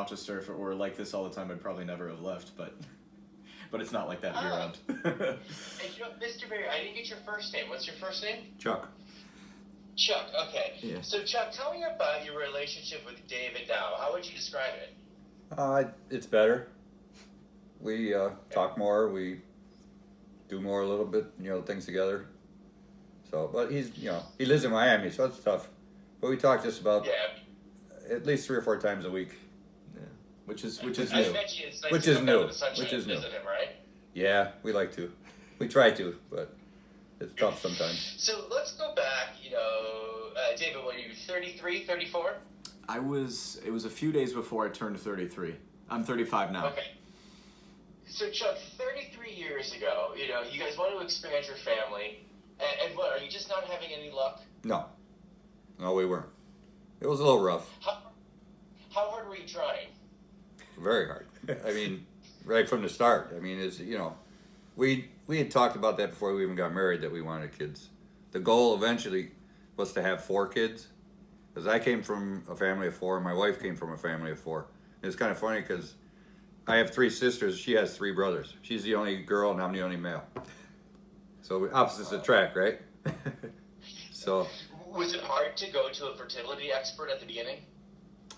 Rochester, if it were like this all the time, I'd probably never have left. But it's not like that year round. And Mr. Berry, I didn't get your first name. What's your first name? Chuck. Chuck. Okay. Yeah. So Chuck, tell me about your relationship with David now. How would you describe it? It's better. We talk more. We do more a little bit, things together. So, but he lives in Miami, so it's tough. But we talk just about at least 3 or 4 times a week. Yeah. Which is I new. bet you it's nice Which to is come down new. to the sunshine Which is and new. visit him, right? Yeah, we like to. We try to, but it's tough sometimes. So let's go back, David, what are you, 33, 34? It was a few days before I turned 33. I'm 35 now. Okay. So Chuck, 33 years ago, you guys want to expand your family, and what, are you just not having any luck? No, we weren't. It was a little rough. How hard were you trying? Very hard. I mean, right from the start. I mean, we had talked about that before we even got married, that we wanted kids. The goal eventually was to have 4 kids, because I came from a family of 4, and my wife came from a family of 4. And it's kind of funny because I have 3 sisters. She has 3 brothers. She's the only girl, and I'm the only male. So opposites attract, right? So. Was it hard to go to a fertility expert at the beginning?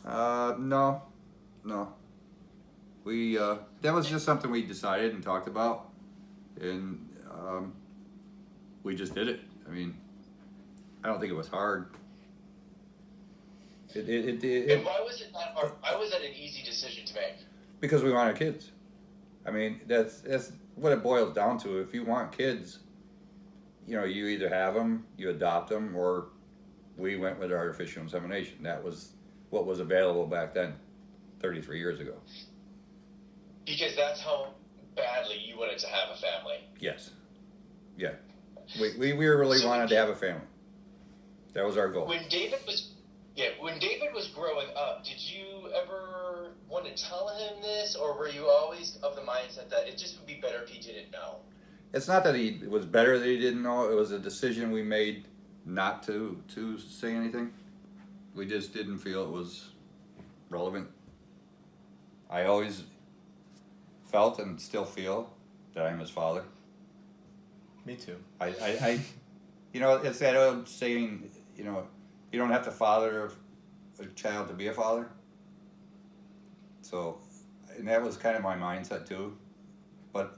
No. We that was just something we decided and talked about, and we just did it. I mean, I don't think it was hard. And why was it that hard? Why was that an easy decision to make? Because we wanted kids. I mean, that's what it boils down to. If you want kids, you either have them, you adopt them, or we went with artificial insemination. That was what was available back then, 33 years ago. Because that's how badly you wanted to have a family. Yes. Yeah. We really wanted to have a family. That was our goal. When David was growing up, did you ever want to tell him this, or were you always of the mindset that it just would be better if he didn't know? It's not that it was better that he didn't know. It was a decision we made not to say anything. We just didn't feel it was relevant. I always felt and still feel that I'm his father. Me too. I it's that old saying, you don't have to father a child to be a father. So, and that was kind of my mindset too. But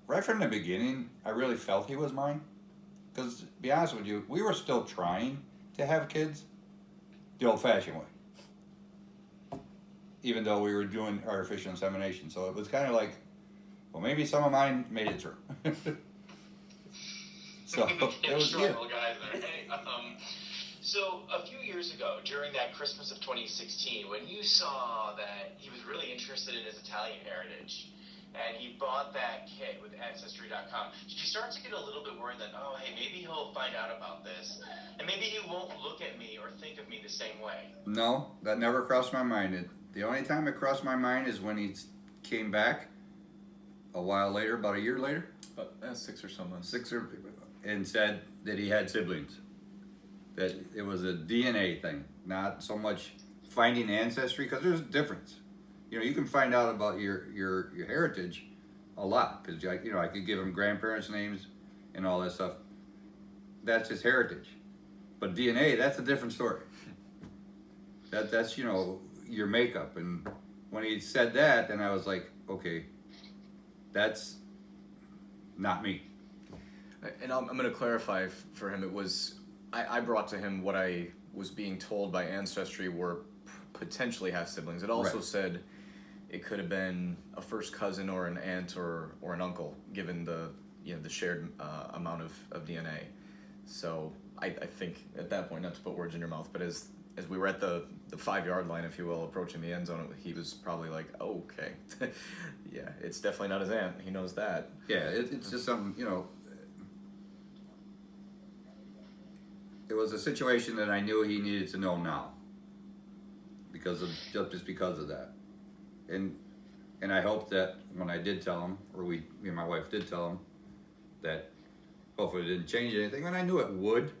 right from the beginning, I really felt he was mine. Because, to be honest with you, we were still trying to have kids the old-fashioned way. Even though we were doing artificial insemination. So it was kind of like, well, maybe some of mine made it through. So it was good. Guys there. Hey, so a few years ago, during that Christmas of 2016, when you saw that he was really interested in his Italian heritage, and he bought that kit with Ancestry.com, did you start to get a little bit worried that, oh, hey, maybe he'll find out about this, and maybe he won't look at me or think of me the same way? No, that never crossed my mind. The only time it crossed my mind is when he came back a while later, about a year later. 6 or so months. And said that he had siblings. That it was a DNA thing, not so much finding ancestry, because there's a difference. You can find out about your heritage a lot, because I could give him grandparents' names and all that stuff. That's his heritage. But DNA, that's a different story. That's your makeup. And when he said that, then I was like, okay, that's not me. And I'm going to clarify for him. It was I brought to him what I was being told by Ancestry were potentially half siblings. It also said it could have been a first cousin or an aunt or an uncle, given the shared amount of DNA. So I think at that point, not to put words in your mouth, but as we were at the 5-yard line, if you will, approaching the end zone, he was probably like, oh, okay, yeah, it's definitely not his aunt. He knows that. Yeah, it's just something, it was a situation that I knew he needed to know now, because of that, and I hope that when I did tell him, or me and my wife did tell him, that hopefully it didn't change anything, and I knew it would,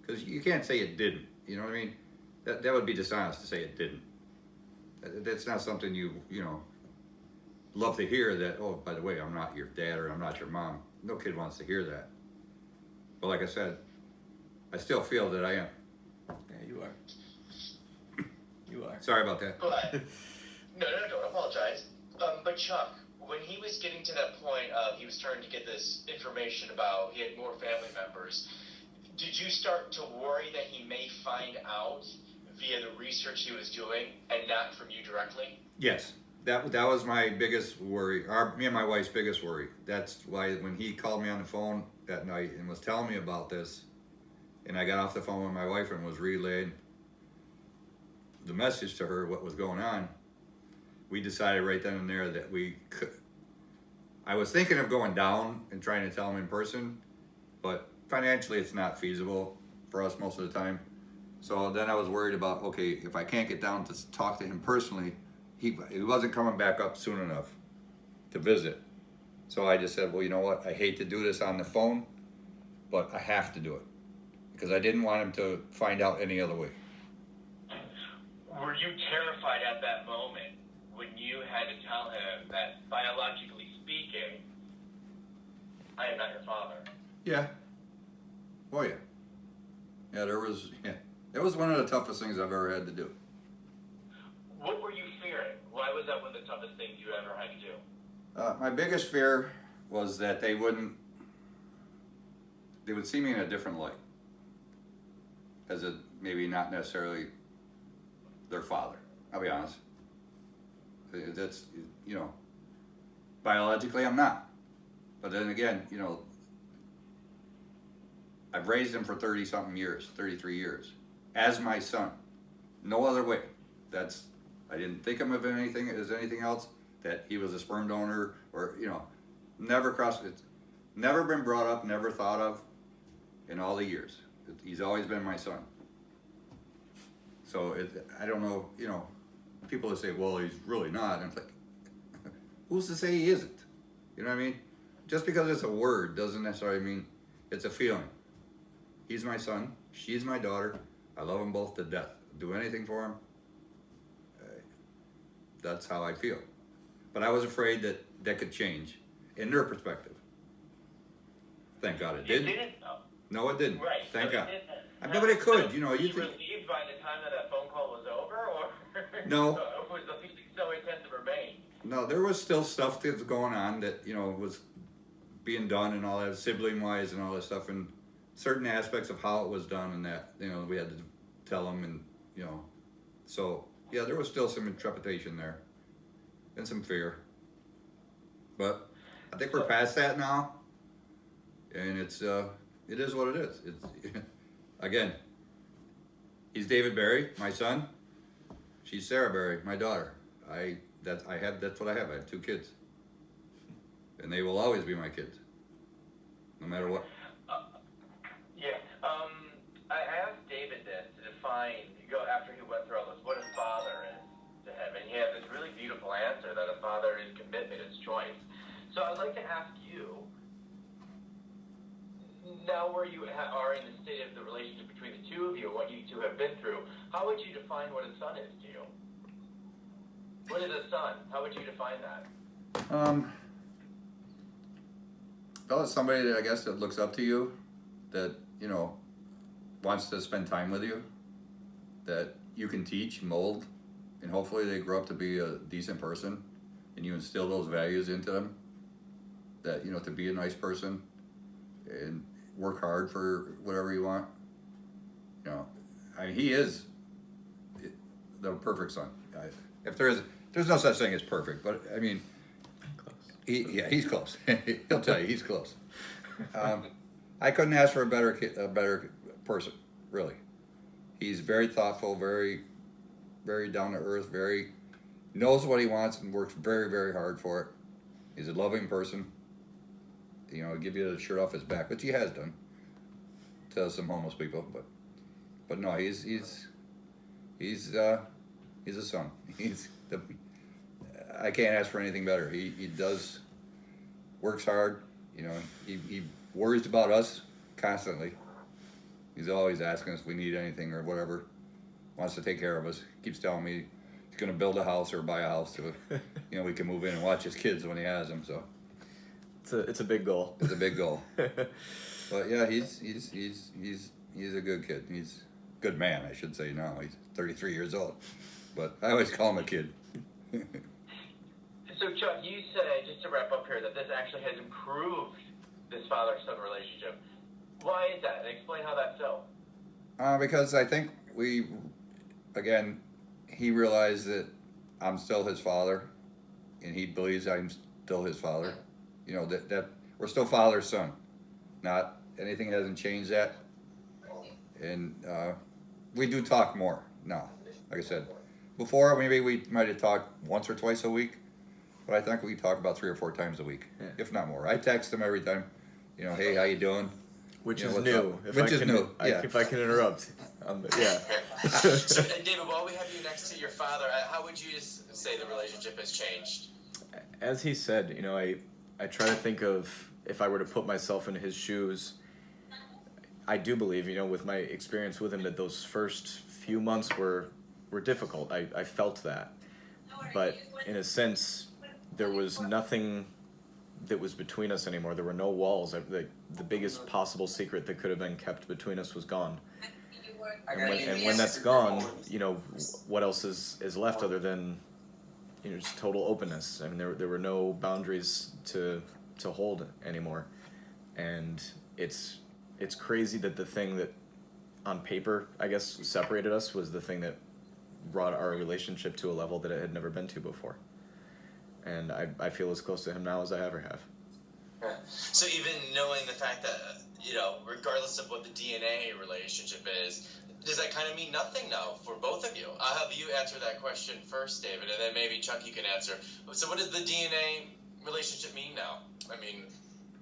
because you can't say it didn't. You know what I mean? That would be dishonest to say it didn't. That's not something you know, love to hear that, oh, by the way, I'm not your dad or I'm not your mom. No kid wants to hear that. But like I said, I still feel that I am. Yeah, you are. You are. Sorry about that. But no, don't apologize. But Chuck, when he was getting to that point of he was starting to get this information about he had more family members, did you start to worry that he may find out via the research he was doing and not from you directly? Yes, that was my biggest worry, me and my wife's biggest worry. That's why when he called me on the phone that night and was telling me about this, and I got off the phone with my wife and was relaying the message to her, what was going on, we decided right then and there that we could. I was thinking of going down and trying to tell him in person, but financially it's not feasible for us most of the time. So then I was worried about, okay, if I can't get down to talk to him personally, he wasn't coming back up soon enough to visit. So I just said, well, you know what? I hate to do this on the phone, but I have to do it because I didn't want him to find out any other way. Were you terrified at that moment when you had to tell him that biologically speaking, I am not your father? Yeah. Oh yeah. Yeah, that was one of the toughest things I've ever had to do. What were you fearing? Why was that one of the toughest things you ever had to do? My biggest fear was that they would see me in a different light, as a maybe not necessarily their father. I'll be honest. That's, you know, biologically I'm not, but then again, you know, I've raised him for 30 something years, 33 years, as my son. No other way. I didn't think of him as anything else, that he was a sperm donor or, you know, never crossed it. Never been brought up, never thought of in all the years. He's always been my son. So I don't know, you know, people that say, well, he's really not. And it's like, who's to say he isn't? You know what I mean? Just because it's a word doesn't necessarily mean it's a feeling. He's my son. She's my daughter. I love them both to death. Do anything for them. That's how I feel. But I was afraid that could change in their perspective. Thank God it didn't. It didn't, though. No, it didn't. Right. Thank so God. It didn't. But it could, So you know. you You think, relieved by the time that phone call was over, or No. was the feeling so intense it remained? no, there was still stuff that's going on that, you know, was being done and all that, sibling wise and all that stuff, and certain aspects of how it was done and that, you know, we had to tell them, and, you know, so yeah, there was still some trepidation there and some fear, but I think we're past that now, and it is what it is. It's again, he's David Barry, my son. She's Sarah Barry, my daughter. That's what I have. I have 2 kids, and they will always be my kids, no matter what. Yeah. I asked David this to define, after he went through all this, what a father is to him. And he had this really beautiful answer that a father is commitment, is choice. So I'd like to ask you, now where you are in the state of the relationship between the two of you, what you two have been through, how would you define what a son is to you? What is a son? How would you define that? Well, it's somebody that I guess that looks up to you, that, you know, wants to spend time with you, that you can teach, mold, and hopefully they grow up to be a decent person, and you instill those values into them, that, you know, to be a nice person and work hard for whatever you want. You know, I mean, he is the perfect son. If there's no such thing as perfect, but I mean, he's close. He'll tell you he's close. I couldn't ask for a better person, really. He's very thoughtful, very, very down to earth, very knows what he wants and works very, very hard for it. He's a loving person. You know, give you the shirt off his back, which he has done to some homeless people, but no, he's a son. I can't ask for anything better. He does, works hard. You know, he worries about us constantly. He's always asking us if we need anything or whatever. Wants to take care of us. Keeps telling me, he's gonna build a house or buy a house so we can move in and watch his kids when he has them. So It's a big goal. it's a big goal. But yeah, he's a good kid. He's a good man, I should say now. He's 33 years old. But I always call him a kid. So, Chuck, you said, just to wrap up here, that this actually has improved this father-son relationship. Why is that? And explain how that's so. Because I think he realized that I'm still his father, and he believes I'm still his father. That we're still father-son. Not anything hasn't changed that. And we do talk more now. Like I said, before maybe we might have talked once or twice a week, but I think we talk about 3 or 4 times a week, if not more. I text him every time. Hey, how you doing? Which is what's new. up? Which is new. Yeah. If I can interrupt. Yeah. So, David, while we have you next to your father, how would you say the relationship has changed? As he said, I try to think of, if I were to put myself in his shoes, I do believe, with my experience with him, that those first few months were difficult. I felt that. But in a sense, there was nothing that was between us anymore. There were no walls. The biggest possible secret that could have been kept between us was gone. And when that's gone, what else is left other than just total openness? I mean, there were no boundaries to hold anymore. And it's crazy that the thing that on paper, I guess, separated us was the thing that brought our relationship to a level that it had never been to before. And I feel as close to him now as I ever have. So even knowing the fact that, regardless of what the DNA relationship is, does that kind of mean nothing now for both of you? I'll have you answer that question first, David, and then maybe Chuck, you can answer. So what does the DNA relationship mean now? I mean,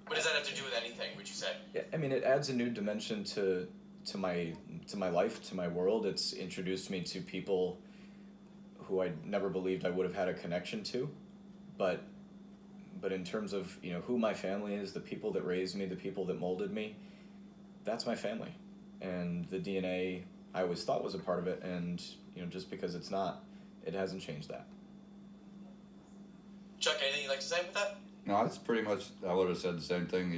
what does that have to do with anything, would you say? Yeah, I mean, it adds a new dimension to my life, to my world. It's introduced me to people who I never believed I would have had a connection to. But in terms of, who my family is, the people that raised me, the people that molded me, that's my family. And the DNA, I always thought was a part of it, and, just because it's not, it hasn't changed that. Chuck, anything you'd like to say with that? No, it's pretty much, I would have said the same thing.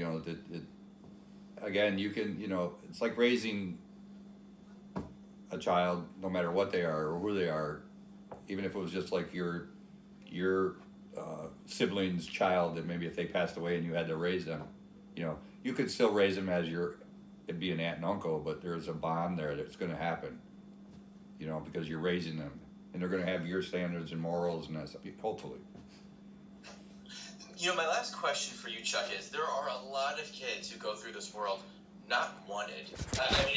Again, you can, it's like raising a child, no matter what they are or who they are, even if it was just like your sibling's child, that maybe if they passed away and you had to raise them, you could still raise them as it'd be an aunt and uncle, but there's a bond there that's going to happen, because you're raising them, and they're going to have your standards and morals, and that's, hopefully. My last question for you, Chuck, is there are a lot of kids who go through this world not wanted. I mean,